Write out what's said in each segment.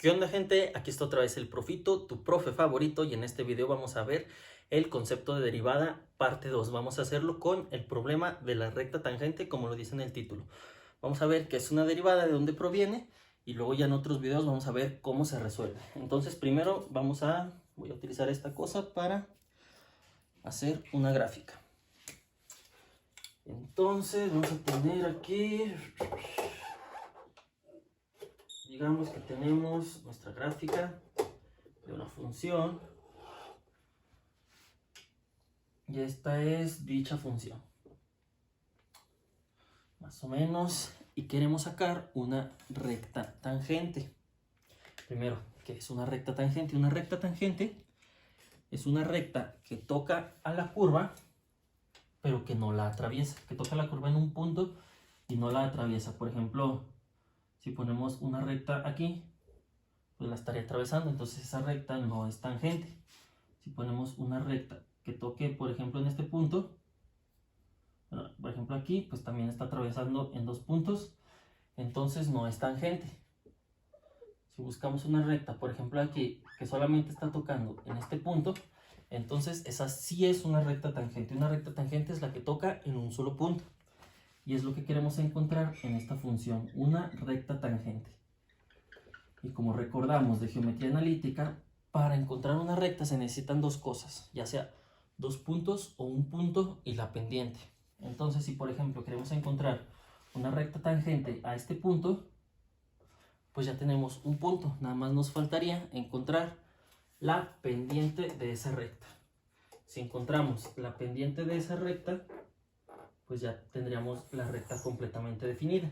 ¿Qué onda, gente? Aquí está otra vez el Profito, tu profe favorito, y en este video vamos a ver el concepto de derivada parte 2. Vamos a hacerlo con el problema de la recta tangente, como lo dice en el título. Vamos a ver qué es una derivada, de dónde proviene, y luego ya en otros videos vamos a ver cómo se resuelve. Entonces primero voy a utilizar esta cosa para hacer una gráfica. Entonces vamos a tener aquí, digamos que tenemos nuestra gráfica de una función y esta es dicha función, más o menos, y queremos sacar una recta tangente. Primero, ¿qué es una recta tangente? Una recta tangente es una recta que toca a la curva pero que no la atraviesa, que toca la curva en un punto y no la atraviesa. Por ejemplo, si ponemos una recta aquí, pues la estaría atravesando, entonces esa recta no es tangente. Si ponemos una recta que toque, por ejemplo, en este punto, bueno, por ejemplo aquí, pues también está atravesando en dos puntos, entonces no es tangente. Si buscamos una recta, por ejemplo aquí, que solamente está tocando en este punto, entonces esa sí es una recta tangente. Una recta tangente es la que toca en un solo punto. Y es lo que queremos encontrar en esta función, una recta tangente. Y como recordamos de geometría analítica, para encontrar una recta se necesitan dos cosas, ya sea dos puntos o un punto y la pendiente. Entonces, si por ejemplo queremos encontrar una recta tangente a este punto, pues ya tenemos un punto. Nada más nos faltaría encontrar la pendiente de esa recta. Si encontramos la pendiente de esa recta, pues ya tendríamos la recta completamente definida.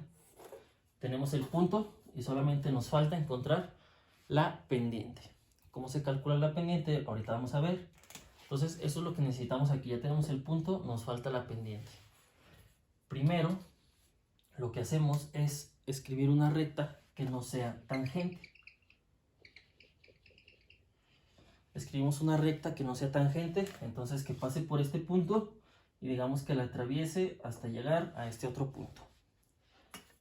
Tenemos el punto y solamente nos falta encontrar la pendiente. ¿Cómo se calcula la pendiente? Ahorita vamos a ver. Entonces eso es lo que necesitamos aquí. Ya tenemos el punto, nos falta la pendiente. Primero, lo que hacemos es escribir una recta que no sea tangente. Escribimos una recta que no sea tangente, entonces que pase por este punto y digamos que la atraviese hasta llegar a este otro punto.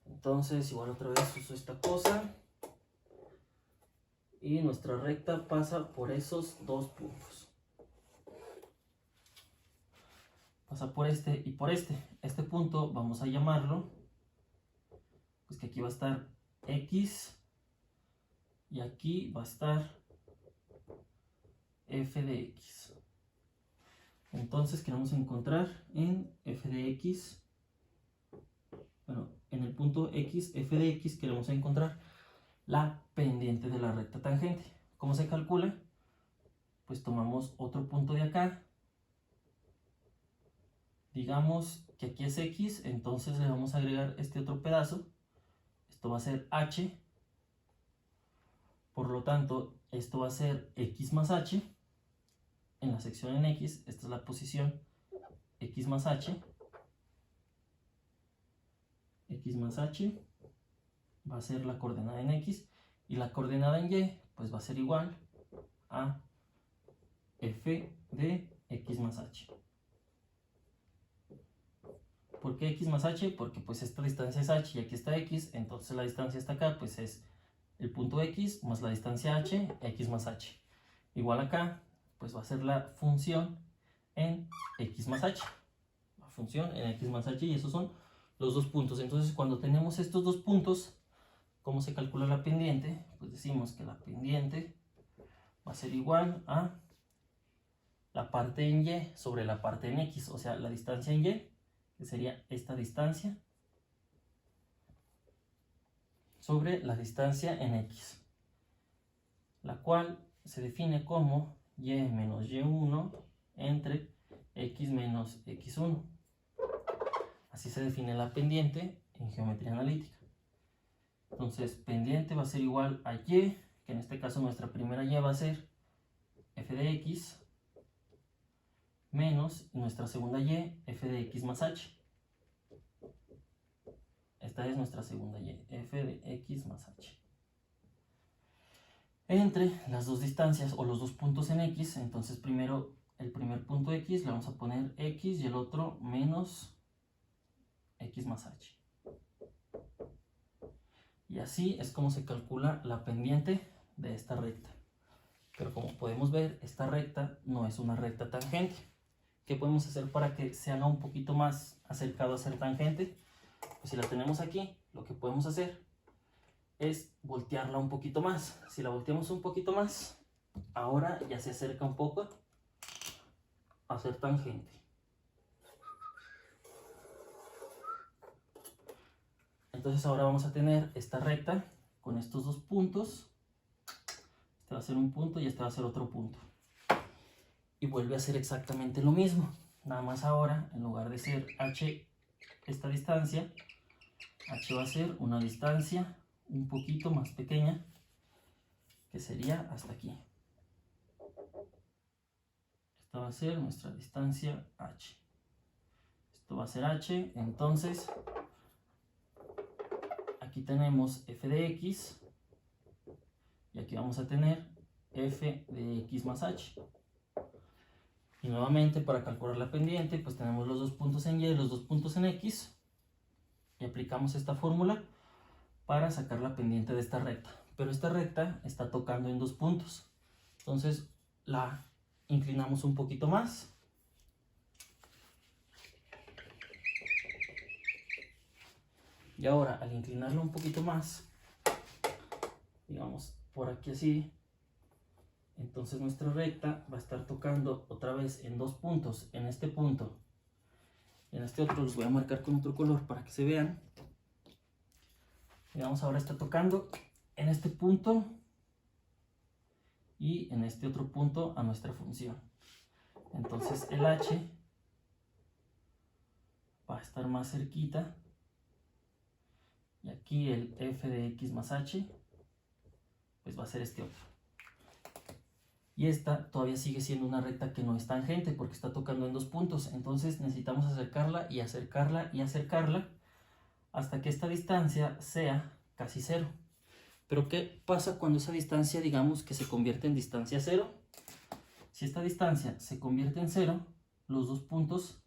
Entonces igual otra vez uso esta cosa y nuestra recta pasa por esos dos puntos. Pasa por este y por este. Este punto vamos a llamarlo, pues que aquí va a estar X y aquí va a estar f de x. Entonces queremos encontrar en f de x, bueno, en el punto x, f de x, queremos encontrar la pendiente de la recta tangente. ¿Cómo se calcula? Pues tomamos otro punto de acá, digamos que aquí es x, entonces le vamos a agregar este otro pedazo, esto va a ser h, por lo tanto esto va a ser x más h, en la sección en x, esta es la posición x más h va a ser la coordenada en x, y la coordenada en y pues va a ser igual a f de x más h. ¿Por qué x más h? Porque pues esta distancia es h y aquí está x, entonces la distancia hasta acá pues es el punto x más la distancia h, x más h. Igual acá pues va a ser la función en x más h. La función en x más h, y esos son los dos puntos. Entonces cuando tenemos estos dos puntos, ¿cómo se calcula la pendiente? Pues decimos que la pendiente va a ser igual a la parte en y sobre la parte en x, o sea, la distancia en y, que sería esta distancia, sobre la distancia en x, la cual se define como y menos y1 entre x menos x1. Así se define la pendiente en geometría analítica. Entonces, pendiente va a ser igual a y, que en este caso nuestra primera y va a ser f de x, menos nuestra segunda y, f de x más h. Esta es nuestra segunda y, f de x más h. Entre las dos distancias o los dos puntos en x, entonces primero el primer punto x le vamos a poner x y el otro menos x más h. Y así es como se calcula la pendiente de esta recta. Pero como podemos ver, esta recta no es una recta tangente. ¿Qué podemos hacer para que se haga un poquito más acercado a ser tangente? Pues si la tenemos aquí, lo que podemos hacer es voltearla un poquito más. Si la volteamos un poquito más, ahora ya se acerca un poco a ser tangente. Entonces ahora vamos a tener esta recta con estos dos puntos. Este va a ser un punto y este va a ser otro punto. Y vuelve a ser exactamente lo mismo. Nada más ahora, en lugar de ser h esta distancia, h va a ser una distancia un poquito más pequeña, que sería hasta aquí. Esta va a ser nuestra distancia h. Esto va a ser h, entonces aquí tenemos f de x y aquí vamos a tener f de x más h. Y nuevamente, para calcular la pendiente, pues tenemos los dos puntos en y y los dos puntos en x. Y aplicamos esta fórmula para sacar la pendiente de esta recta. Pero esta recta está tocando en dos puntos. Entonces la inclinamos un poquito más. Y ahora, al inclinarla un poquito más, digamos por aquí así, entonces nuestra recta va a estar tocando otra vez en dos puntos, en este punto y en este otro. Los voy a marcar con otro color para que se vean. Digamos, ahora está tocando en este punto y en este otro punto a nuestra función. Entonces el h va a estar más cerquita y aquí el f de x más h pues va a ser este otro. Y esta todavía sigue siendo una recta que no es tangente porque está tocando en dos puntos. Entonces necesitamos acercarla y acercarla y acercarla hasta que esta distancia sea casi cero. Pero ¿qué pasa cuando esa distancia, digamos, que se convierte en distancia cero? Si esta distancia se convierte en cero, los dos puntos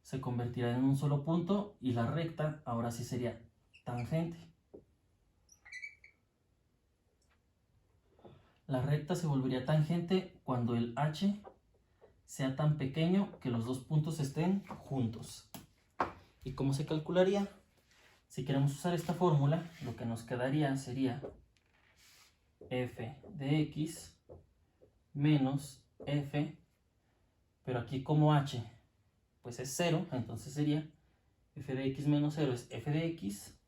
se convertirán en un solo punto y la recta ahora sí sería tangente. La recta se volvería tangente cuando el h sea tan pequeño que los dos puntos estén juntos. ¿Y cómo se calcularía? Si queremos usar esta fórmula, lo que nos quedaría sería f de x menos f, pero aquí como h pues es 0, entonces sería f de x menos 0 es f de x,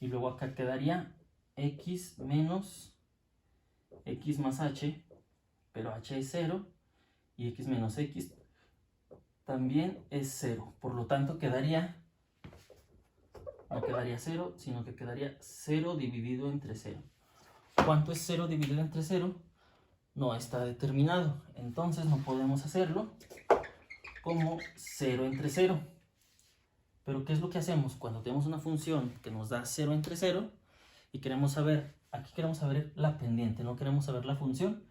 y luego acá quedaría x menos x más h, pero h es 0 y x menos x también es 0, por lo tanto quedaría, no quedaría 0, sino que quedaría 0 dividido entre 0. ¿Cuánto es 0 dividido entre 0? No está determinado, entonces no podemos hacerlo como 0 entre 0. Pero ¿qué es lo que hacemos cuando tenemos una función que nos da 0 entre 0 y queremos saber, aquí queremos saber la pendiente, no queremos saber la función,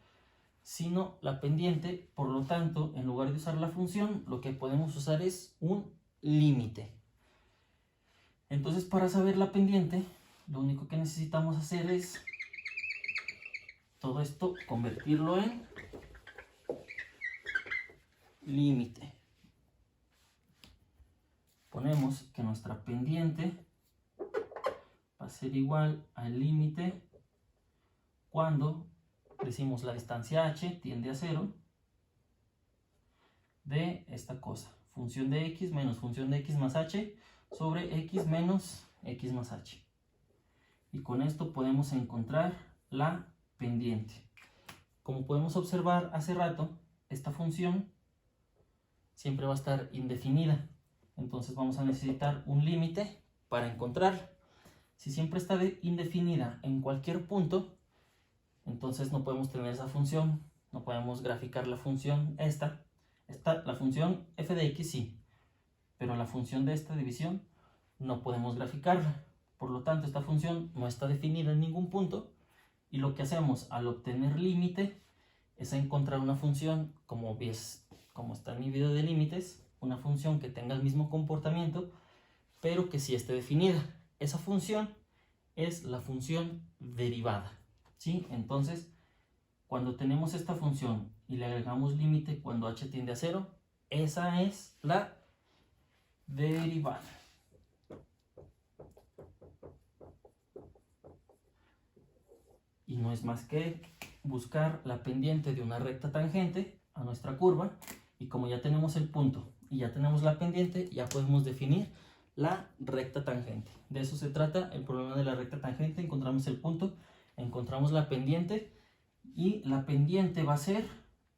sino la pendiente? Por lo tanto, en lugar de usar la función, lo que podemos usar es un límite. Entonces, para saber la pendiente, lo único que necesitamos hacer es todo esto, convertirlo en límite. Ponemos que nuestra pendiente va a ser igual al límite cuando decimos la distancia h tiende a 0 de esta cosa, función de x menos función de x más h sobre x menos x más h. Y con esto podemos encontrar la pendiente. Como podemos observar hace rato, esta función siempre va a estar indefinida. Entonces vamos a necesitar un límite para encontrarla. Si siempre está indefinida en cualquier punto, entonces no podemos tener esa función, no podemos graficar la función la función f de x sí, pero la función de esta división no podemos graficarla. Por lo tanto, esta función no está definida en ningún punto y lo que hacemos al obtener límite es encontrar una función, como está en mi video de límites, una función que tenga el mismo comportamiento, pero que sí esté definida. Esa función es la función derivada. ¿sí? Entonces, cuando tenemos esta función y le agregamos límite cuando h tiende a 0, esa es la derivada. Y no es más que buscar la pendiente de una recta tangente a nuestra curva, y como ya tenemos el punto y ya tenemos la pendiente, ya podemos definir la recta tangente. De eso se trata el problema de la recta tangente. Encontramos el punto, encontramos la pendiente, y la pendiente va a ser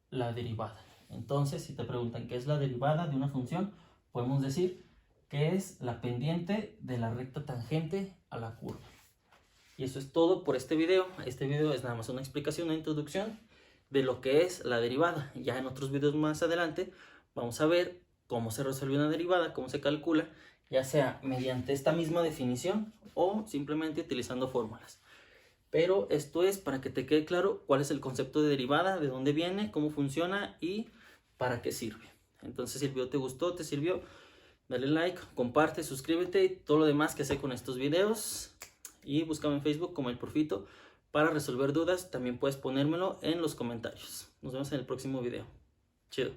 la derivada. Entonces, si te preguntan qué es la derivada de una función, podemos decir que es la pendiente de la recta tangente a la curva. Y eso es todo por este video. Este video es nada más una explicación, una introducción de lo que es la derivada. Ya en otros videos más adelante vamos a ver cómo se resuelve una derivada, cómo se calcula, ya sea mediante esta misma definición o simplemente utilizando fórmulas. Pero esto es para que te quede claro cuál es el concepto de derivada, de dónde viene, cómo funciona y para qué sirve. Entonces, si el video te gustó, te sirvió, dale like, comparte, suscríbete y todo lo demás que sé con estos videos. Y búscame en Facebook como El Profito para resolver dudas. También puedes ponérmelo en los comentarios. Nos vemos en el próximo video. Chido.